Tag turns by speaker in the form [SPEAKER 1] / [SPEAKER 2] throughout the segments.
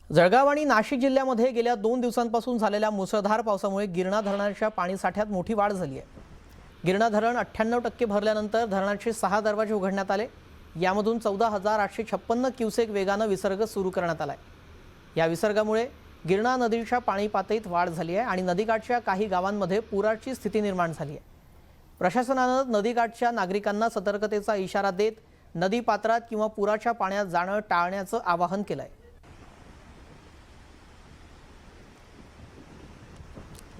[SPEAKER 1] जळगाव आणि नाशिक जिल्ह्यामध्ये गेल्या 2 दिवसांपासून झालेल्या मुसळधार पावसामुळे गिरणा धरणाच्या पाणी साठ्यात मोठी वाढ झाली आहे। गिरणा धरण 98% भरल्यानंतर धरणाचे 6 दरवाजे उघडण्यात आले। यामधून 14,856 क्युसेक वेगाने विसर्ग सुरू करण्यात आलाय। या विसर्गामुळे गिरणा नदीच्या पाणी पातळीत वाढ झाली आहे आणि नदीकाठच्या काही गावांमध्ये पुराची स्थिती निर्माण झाली आहे। प्रशासनाने नदीकाठच्या नागरिकांना सतर्कतेचा इशारा देत नदी पात्रात किंवा पुराच्या पाण्यात जाणं टाळण्याचं आवाहन केलंय।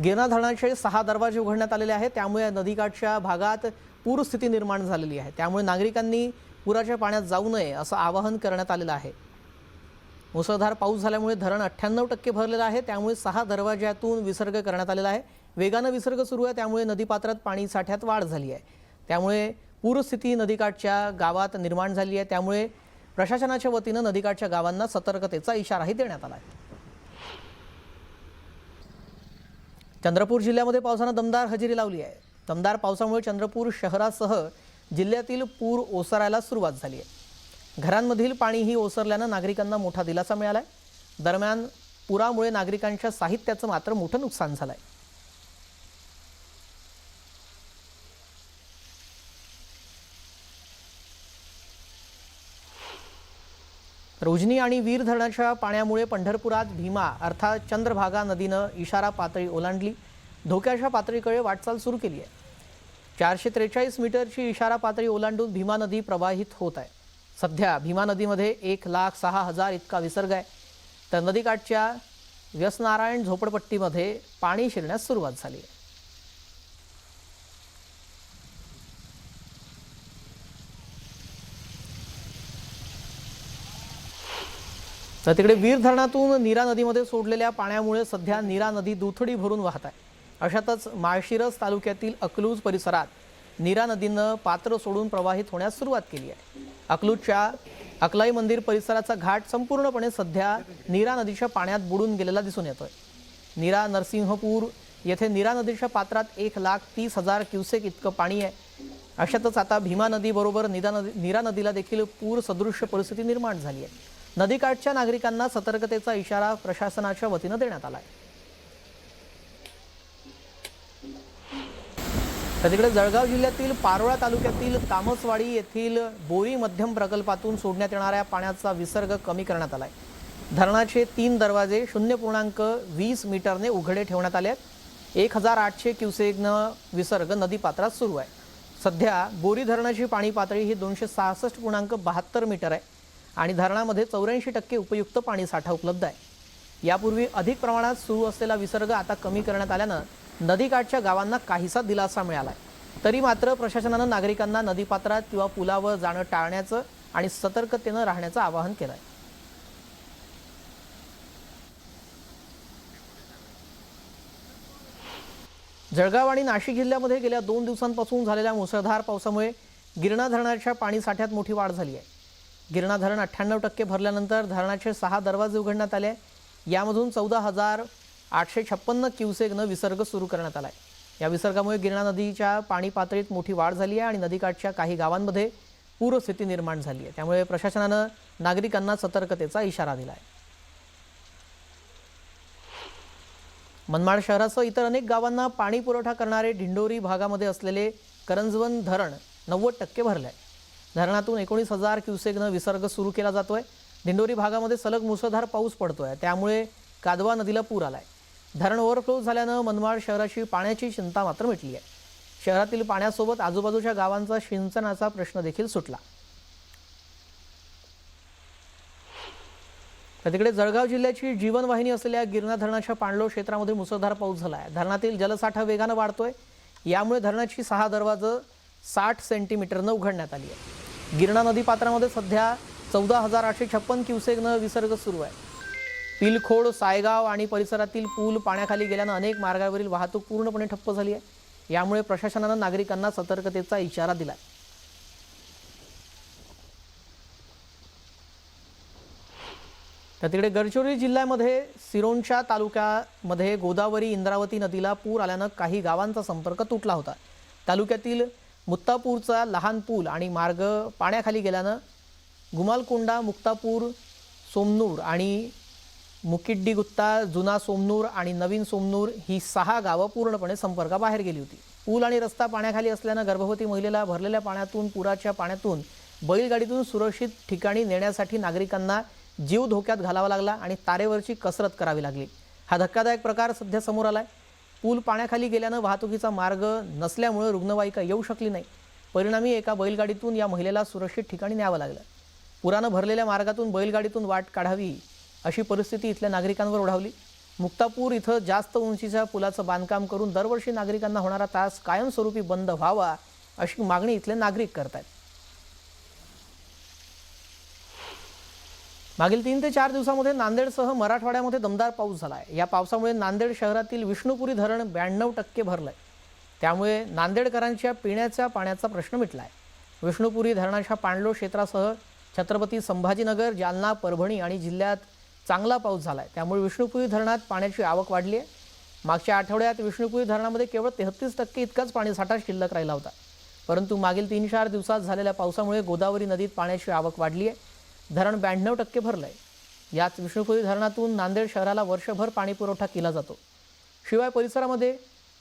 [SPEAKER 1] गिरणा धरणाचे 6 दरवाजे उघडण्यात आलेले आहेत, त्यामुळे नदीकाठच्या भागात पूरस्थिती निर्माण झालेली आहे। त्यामुळे नागरिकांनी पुराच्या पाण्यात जाऊ नये असं आवाहन करण्यात आलेलं आहे। मुसळधार पाऊस झाल्यामुळे धरण 98% भरलेलं आहे, त्यामुळे 6 दरवाज्यातून विसर्ग करण्यात आलेला आहे। वेगाने विसर्ग सुरू आहे, त्यामुळे नदीपात्रात पाणी साठ्यात वाढ झाली आहे। त्यामुळे पूरस्थिती नदीकाठच्या गावात निर्माण झाली आहे। त्यामुळे प्रशासनाच्या वतीने नदीकाठच्या गावांना सतर्कतेचा इशाराही देण्यात आला आहे। चंद्रपूर जिल्ह्यामध्ये पावसाने दमदार हजेरी लावली आहे। दमदार पावसामुळे चंद्रपूर शहरासह जिल्ह्यातील पूर ओसरायला सुरुवात झाली आहे। घरांमधील पाणीही ओसरल्याने नागरिकांना मोठा दिलासा मिळाला आहे। दरम्यान पुरामुळे नागरिकांच्या साहित्याचं मात्र मोठं नुकसान झालंय। उजनी आणि वीर धरणाच्या पाण्यामुळे पंढरपुरात भीमा अर्थात चंद्रभागा नदीनं इशारा पातळी ओलांडली, धोक्याच्या पातळीकडे वाटचाल सुरू केली आहे। 443 मीटरची इशारा पातळी ओलांडून भीमा नदी प्रवाहित होत आहे। सध्या भीमा नदीमध्ये 1,06,000 इतका विसर्ग आहे, तर नदीकाठच्या व्यसनारायण झोपडपट्टीमध्ये पाणी शिरण्यास सुरुवात झाली आहे। तर तिकडे वीर धरणातून नीरा नदीमध्ये सोडलेल्या पाण्यामुळे सध्या नीरा नदी दुथडी भरून वाहत आहे। अशातच माळशिरस तालुक्यातील अकलूज परिसरात नीरा नदीनं पात्र सोडून प्रवाहित होण्यास सुरुवात केली आहे। अकलूजच्या अकलाई मंदिर परिसराचा घाट संपूर्णपणे सध्या नीरा नदीच्या पाण्यात बुडून गेलेला दिसून येतोय। नीरा नरसिंहपूर येथे नीरा नदीच्या पात्रात 1,30,000 क्युसेक इतकं पाणी आहे। अशातच आता भीमा नदीबरोबर नीरा नदीला देखील पूर सदृश्य परिस्थिती निर्माण झाली आहे। नदीकाठच्या नागरिकांना सतर्कतेचा इशारा प्रशासनाच्या वतीने देण्यात आला आहे। तर तिकडे जळगाव जिल्ह्यातील पारोळा तालुक्यातील तामसवाडी येथील बोरी मध्यम प्रकल्पातून सोडण्यात येणाऱ्या पाण्याचा विसर्ग कमी करण्यात आला आहे। धरणाचे 3 दरवाजे 0.20 मीटरने उघडे ठेवण्यात आले आहेत। 1,800 क्युसेकनं विसर्ग नदीपात्रात सुरू आहे। सध्या बोरी धरणाची पाणी पातळी ही 266.72 मीटर आहे आणि धरणामध्ये 84% उपयुक्त पाणी साठा उपलब्ध आहे। यापूर्वी अधिक प्रमाणात सुरू असलेला विसर्ग आता कमी करण्यात आल्याने नदीकाठच्या गावांना काहीसा दिलासा मिळाला आहे। तरी मात्र प्रशासनाने नागरिकांना नदीपात्रात किंवा पुलावर जाणं टाळण्याचं आणि सतर्कतेने राहण्याचं आवाहन केलं आहे। जळगाव आणि नाशिक जिल्ह्यामध्ये गेल्या 2 दिवसांपासून झालेल्या मुसळधार पावसामुळे गिरणा धरणाच्या पाणी साठ्यात मोठी वाढ झाली आहे। गिरणा धरण 98% भरल्यानंतर धरणाचे 6 दरवाजे उघडण्यात आले। यामधून 14,856 क्युसेकनं विसर्ग सुरू करण्यात आलाय। या विसर्गामुळे गिरणा नदीच्या पाणी पातळीत मोठी वाढ झाली आहे आणि नदीकाठच्या काही गावांमध्ये पूरस्थिती निर्माण झाली आहे। त्यामुळे प्रशासनाने नागरिकांना सतर्कतेचा इशारा दिला आहे। मनमाड शहरासह इतर अनेक गावांना पाणी पुरवठा करणारे दिंडोरी भागामध्ये असलेले करंजवन धरण 90% भरले आहे। धरणातून 19,000 क्युसेकनं विसर्ग सुरू केला जातोय। दिंडोरी भागामध्ये सलग मुसळधार पाऊस पडतोय, त्यामुळे कादवा नदीला पूर आलाय। धरण ओव्हरफ्लो झाल्याने मनमाड शहराची पाण्याची चिंता मात्र मिटली आहे। शहरातील पाण्यासोबत आजूबाजूच्या गावांचा सिंचनाचा प्रश्न देखील सुटला। तर तिकडे जळगाव जिल्ह्याची जीवनवाहिनी असलेल्या गिरणा धरणाच्या पाणलोट क्षेत्रामध्ये मुसळधार पाऊस झाला आहे। धरणातील जलसाठा वेगाने वाढतोय, यामुळे धरणाची 6 दरवाजे 60 सेंटीमीटरनं उघडण्यात आली आहे। गिरणा नदीपात्रामध्ये सध्या 14,856 क्युसेकनं विसर्ग सुरू आहे। पिलखोड, सायगाव आणि परिसरातील पूल पाण्याखाली गेल्याने अनेक मार्गावरील वाहतूक पूर्णपणे ठप्प झाली आहे। यामुळे प्रशासनाने नागरिकांना सतर्कतेचा इशारा दिला आहे। तर तिकडे गडचिरोली जिल्ह्यामध्ये सिरोंचा तालुक्यामध्ये गोदावरी इंद्रावती नदीला पूर आल्याने काही गावांचा संपर्क तुटला होता। तालुक्यातील मुत्तापूरचा लहान पूल आणि मार्ग पाण्याखाली गेल्याने गुमालकोंडा, मुक्तापूर, सोमनूर आणि मुकिड्डी गुत्ता, जुना सोमनूर आणि नवीन सोमनूर ही 6 गावं पूर्णपणे संपर्काबाहेर गेली होती। पूल आणि रस्ता पाण्याखाली असल्यानं गर्भवती महिलेला भरलेल्या पाण्यातून पुराच्या पाण्यातून बैलगाडीतून सुरक्षित ठिकाणी नेण्यासाठी नागरिकांना जीव धोक्यात घालावा लागला आणि तारेवरची कसरत करावी लागली। हा धक्कादायक प्रकार सध्या समोर आलाय। पूल पाण्याखाली गेल्यानं वाहतुकीचा मार्ग नसल्यामुळे रुग्णवाहिका येऊ शकली नाही। परिणामी एका बैलगाडीतून या महिलेला सुरक्षित ठिकाणी न्यावं लागलं। पुरानं भरलेल्या मार्गातून बैलगाडीतून वाट काढावी अशी परिस्थिती इथल्या नागरिकांवर ओढावली। मुक्तापूर इथं जास्त उंचीच्या पुलाचं बांधकाम करून दरवर्षी नागरिकांना होणारा त्रास कायमस्वरूपी बंद व्हावा अशी मागणी इथले नागरिक करतात। मागील 3 ते 4 दिवसांमध्ये नांदेडसह मराठवाड्यामध्ये दमदार पाऊस झाला आहे। या पावसामुळे नांदेड शहरातील विष्णुपुरी धरण 92% भरलंय। त्यामुळे नांदेडकरांच्या पिण्याच्या पाण्याचा प्रश्न मिटलाय। विष्णुपुरी धरणाच्या पाणलोट क्षेत्रासह छत्रपती संभाजीनगर, जालना, परभणी आणि जिल्ह्यात चांगला पाऊस झालाय। त्यामुळे विष्णुपुरी धरणात पाण्याची आवक वाढली आहे। मागच्या आठवड्यात विष्णुपुरी धरणामध्ये केवळ 33% इतकाच पाणीसाठा शिल्लक राहिला होता। परंतु मागील 3-4 दिवसात झालेल्या पावसामुळे गोदावरी नदीत पाण्याची आवक वाढली आहे। धरण 92% भरलंय। याच विष्णुपुरी धरणातून नांदेड शहराला वर्षभर पाणी पुरवठा केला जातो। शिवाय परिसरामध्ये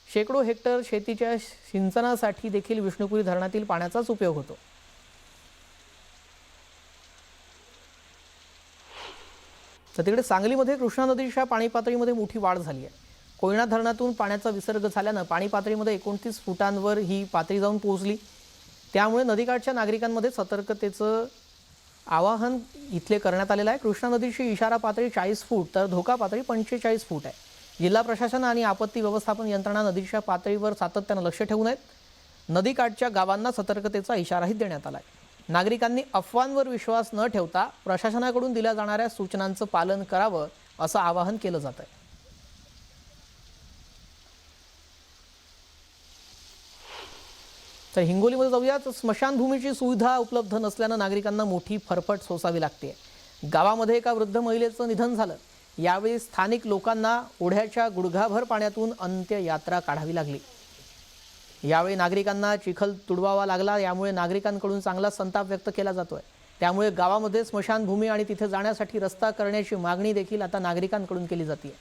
[SPEAKER 1] शेकडो हेक्टर शेतीच्या सिंचनासाठी देखील विष्णुपुरी धरणातील पाण्याचाच उपयोग होतो। तर तिकडे सांगलीमध्ये कृष्णा नदीच्या पाणी पातळीमध्ये मोठी वाढ झाली आहे। कोयना धरणातून पाण्याचा विसर्ग झाल्यानं पाणी पातळीमध्ये 29 फुटांवर ही पातळी जाऊन पोहोचली। त्यामुळे नदीकाठच्या नागरिकांमध्ये सतर्कतेचं आवाहन इथले करण्यात आलेलं आहे। कृष्णा नदीची इशारा पातळी 40 फूट तर धोका पातळी 45 फूट आहे। जिल्हा प्रशासन आणि आपत्ती व्यवस्थापन यंत्रणा नदीच्या पातळीवर सातत्यानं लक्ष ठेवून आहेत। नदीकाठच्या गावांना सतर्कतेचा इशाराही देण्यात आला आहे। नागरिकांनी अफवांवर विश्वास न ठेवता प्रशासनाकडून दिल्या जाणाऱ्या सूचनांचं पालन करावं असं आवाहन केलं जात आहे। तर हिंगोलीमध्ये जाऊयात। स्मशानभूमीची सुविधा उपलब्ध नसल्यानं नागरिकांना मोठी फरफट सोसावी लागते। गावामध्ये एका वृद्ध महिलेचं निधन झालं। यावेळी स्थानिक लोकांना ओढ्याच्या गुडघाभर पाण्यातून अंत्ययात्रा काढावी लागली। यावेळी नागरिकांना चिखल तुडवावा लागला। यामुळे नागरिकांकडून चांगला संताप व्यक्त केला जातोय। त्यामुळे गावामध्ये स्मशानभूमी आणि तिथे जाण्यासाठी रस्ता करण्याची मागणी देखील आता नागरिकांकडून केली जाते।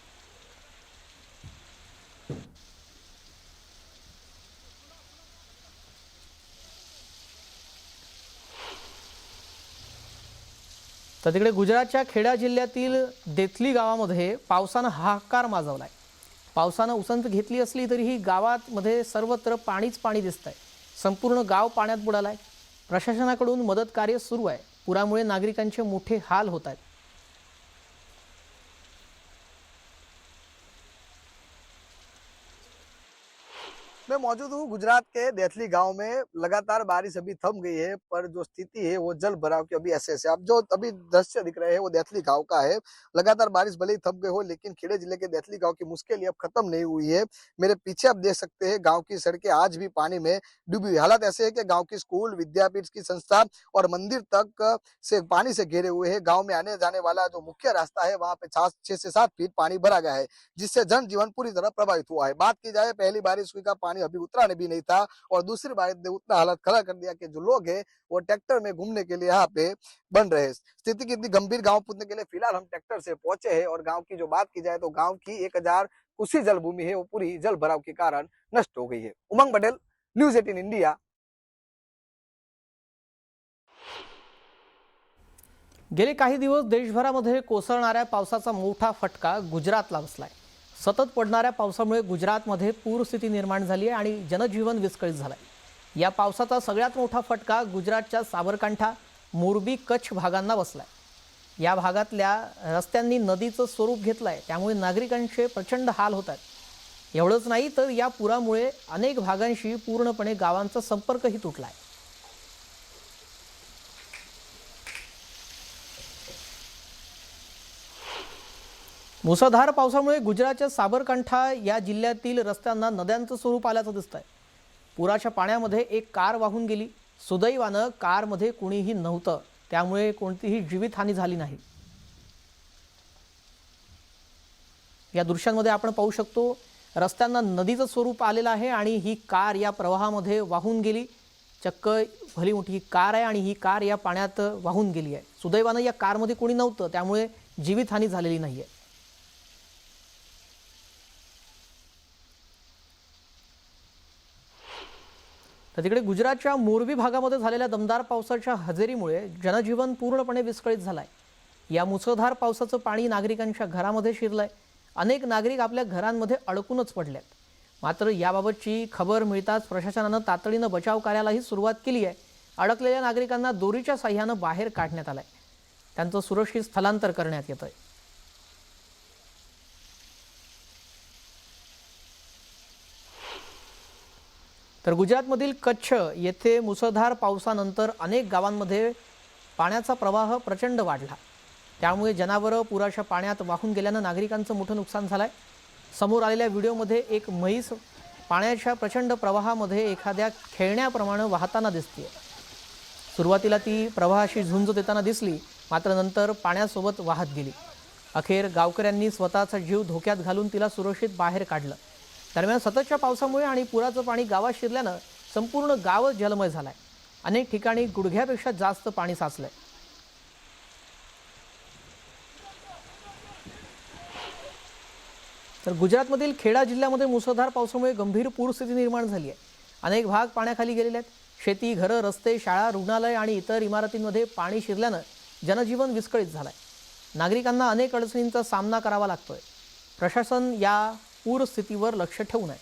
[SPEAKER 1] तर तिकडे गुजरातच्या खेडा जिल्ह्यातील देथली गावामध्ये पावसानं हाहाकार माजवलाय। पावसानं उसंत घेतली असली तरीही गावामध्ये सर्वत्र पाणीच पाणी दिसतंय। संपूर्ण गाव पाण्यात बुडालाय। प्रशासनाकडून मदत कार्य सुरू आहे। पुरामुळे नागरिकांचे मोठे हाल होत आहेत।
[SPEAKER 2] मैं मौजूद हूँ गुजरात के देथली गांव में। लगातार बारिश अभी थम गई है, पर जो स्थिति है वो जल भराव की अभी ऐसे है। अब जो अभी दृश्य दिख रहे हैं वो देथली गांव का है। लगातार बारिश भले ही थम गई हो, लेकिन खेड़े जिले के देथली गांव की मुश्किल अब खत्म नहीं हुई है। मेरे पीछे आप देख सकते हैं गांव की सड़कें आज भी पानी में डूबी हुई। हालात ऐसे है कि गांव की स्कूल, विद्यापीठ की संस्था और मंदिर तक से पानी से घिरे हुए हैं। गाँव में आने जाने वाला जो मुख्य रास्ता है वहाँ पे 6 से 7 फीट पानी भरा गया है, जिससे जनजीवन पूरी तरह प्रभावित हुआ है। बात की जाए पहली बारिश हुई का पानी अभी उतरा भी नहीं था, और दूसरी बारिश ने उतना हालत खड़ा कर दिया कि जो लोग हैं वो ट्रैक्टर में घूमने के लिए यहाँ पे बन रहे हैं। स्थिति कितनी गंभीर गांव पूछने के लिए फिलहाल हम ट्रैक्टर से पहुंचे हैं, और गांव की जो बात की जाए तो गांव की 1000 कुशी जल भूमि है वो पूरी जल भराव के कारण नष्ट हो गई है। उमंग पटेल, न्यूज 18 इंडिया।
[SPEAKER 1] गेले काही दिवस देशभरामध्ये कोसळणाऱ्या पावसाचा मोठा फटका गुजरातला बसलाय। सतत पडणाऱ्या पावसामुळे गुजरातमध्ये पूरस्थिती निर्माण झाली आहे आणि जनजीवन विस्कळीत झालंय। या पावसाचा सगळ्यात मोठा फटका गुजरातच्या साबरकांठा, मोरबी, कच्छ भागांना बसलाय। या भागातल्या रस्त्यांनी नदीचं स्वरूप घेतलंय, त्यामुळे नागरिकांचे प्रचंड हाल होत आहेत। एवढंच नाही तर या पुरामुळे अनेक भागांशी पूर्णपणे गावांचा संपर्कही तुटलाय। मुसळधार पावसामुळे गुजरातच्या साबरकांठा या जिल्ह्यातील रस्त्यांना नद्यांचं स्वरूप आल्याचं दिसतंय। पुराच्या पाण्यामध्ये एक कार वाहून गेली। सुदैवानं कारमध्ये कुणीही नव्हतं, त्यामुळे कोणतीही जीवितहानी झाली नाही। या दृश्यांमध्ये आपण पाहू शकतो रस्त्यांना नदीचं स्वरूप आलेलं आहे आणि ही कार या प्रवाहामध्ये वाहून गेली। चक्क भली मोठी कार आहे आणि ही कार या पाण्यात वाहून गेली आहे। सुदैवानं या कारमध्ये कोणी नव्हतं, त्यामुळे जीवितहानी झालेली नाहीये। तर तिकडे गुजरातच्या मोरबी भागामध्ये झालेल्या दमदार पावसाच्या हजेरीमुळे जनजीवन पूर्णपणे विस्कळीत झालंय। या मुसळधार पावसाचं पाणी नागरिकांच्या घरामध्ये शिरलंय। अनेक नागरिक आपल्या घरांमध्ये अडकूनच पडलेत। मात्र याबाबतची खबर मिळताच प्रशासनानं तातडीनं बचाव कार्यालाही सुरुवात केली आहे। अडकलेल्या नागरिकांना दोरीच्या साह्यानं बाहेर काढण्यात आलंय। त्यांचं सुरक्षित स्थलांतर करण्यात येतंय। तर गुजरातमधील कच्छ येथे मुसळधार पावसानंतर अनेक गावांमध्ये पाण्याचा प्रवाह प्रचंड वाढला। त्यामुळे जनावरं पुराच्या पाण्यात वाहून गेल्यानं नागरिकांचं मोठं नुकसान झालंय। समोर आलेल्या व्हिडिओमध्ये एक म्हैस पाण्याच्या प्रचंड प्रवाहामध्ये एखाद्या खेळण्याप्रमाणे वाहताना दिसते। सुरुवातीला ती प्रवाहाशी झुंज देताना दिसली, मात्र नंतर पाण्यासोबत वाहत गेली। अखेर गावकऱ्यांनी स्वतःचा जीव धोक्यात घालून तिला सुरक्षित बाहेर काढलं। दरम्यान सततच्या पावसामुळे आणि पुराचं पाणी गावात शिरल्यानं संपूर्ण गाव जलमय झालंय। अनेक ठिकाणी गुडघ्यापेक्षा जास्त पाणी साचलंय। तर गुजरातमधील खेडा जिल्ह्यामध्ये मुसळधार पावसामुळे गंभीर पूरस्थिती निर्माण झाली आहे। अनेक भाग पाण्याखाली गेलेले आहेत। शेती, घरं, रस्ते, शाळा, रुग्णालय आणि इतर इमारतींमध्ये पाणी शिरल्यानं जनजीवन विस्कळीत झालंय। नागरिकांना अनेक अडचणींचा सामना करावा लागतोय। प्रशासन या पूरस्थितीवर लक्ष ठेवून आहे।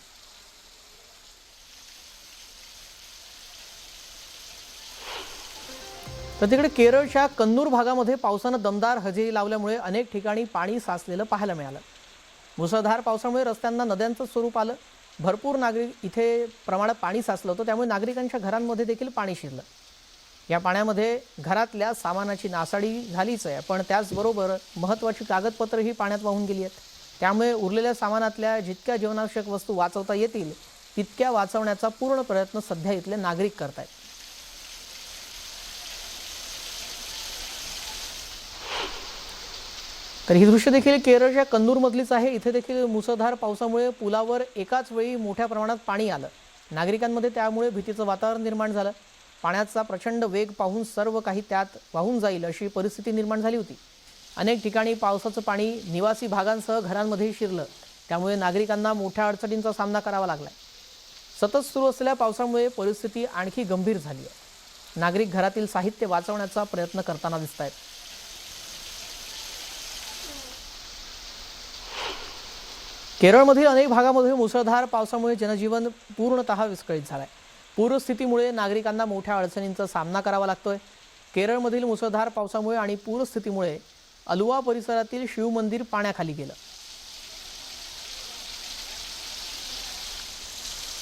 [SPEAKER 1] तर तिकडे केरळच्या कन्नूर भागामध्ये पावसानं दमदार हजेरी लावल्यामुळे अनेक ठिकाणी पाणी साचलेलं पाहायला मिळालं। मुसळधार पावसामुळे रस्त्यांना नद्यांचं स्वरूप आलं। भरपूर नागरिक इथे प्रमाणात पाणी साचलं होतं, त्यामुळे नागरिकांच्या घरांमध्ये देखील पाणी शिरलं। या पाण्यामध्ये घरातल्या सामानाची नासाडी झालीच आहे, पण त्याचबरोबर महत्त्वाची कागदपत्रही पाण्यात वाहून गेली आहेत। त्यामुळे उरलेल्या सामानातल्या जितक्या जीवनावश्यक वस्तू वाचवता येतील तितक्या वाचवण्याचा पूर्ण प्रयत्न सध्या इथले नागरिक करतायत। तर ही दृश्य देखील केरळच्या कन्नूरमधलीच आहे। इथे देखील मुसळधार पावसामुळे पुलावर एकाच वेळी मोठ्या प्रमाणात पाणी आलं। नागरिकांमध्ये त्यामुळे भीतीचं वातावरण निर्माण झालं। पाण्याचा प्रचंड वेग पाहून सर्व काही त्यात वाहून जाईल अशी परिस्थिती निर्माण झाली होती। अनेक ठिकाणी पावसाचं पाणी निवासी भागांसह घरांमध्ये शिरलं, त्यामुळे नागरिकांना मोठ्या अडचणींचा सामना करावा लागलाय। सतत सुरू असलेल्या पावसामुळे परिस्थिती आणखी गंभीर झाली आहे। नागरिक घरातील साहित्य वाचवण्याचा प्रयत्न करताना दिसतायत। केरळमधील अनेक भागामध्ये मुसळधार पावसामुळे जनजीवन पूर्णतः विस्कळीत झालंय। पूरस्थितीमुळे नागरिकांना मोठ्या अडचणींचा सामना करावा लागतोय। केरळमधील मुसळधार पावसामुळे आणि पूरस्थितीमुळे अलुवा परिसरातील शिव मंदिर पाण्याखाली गेलं।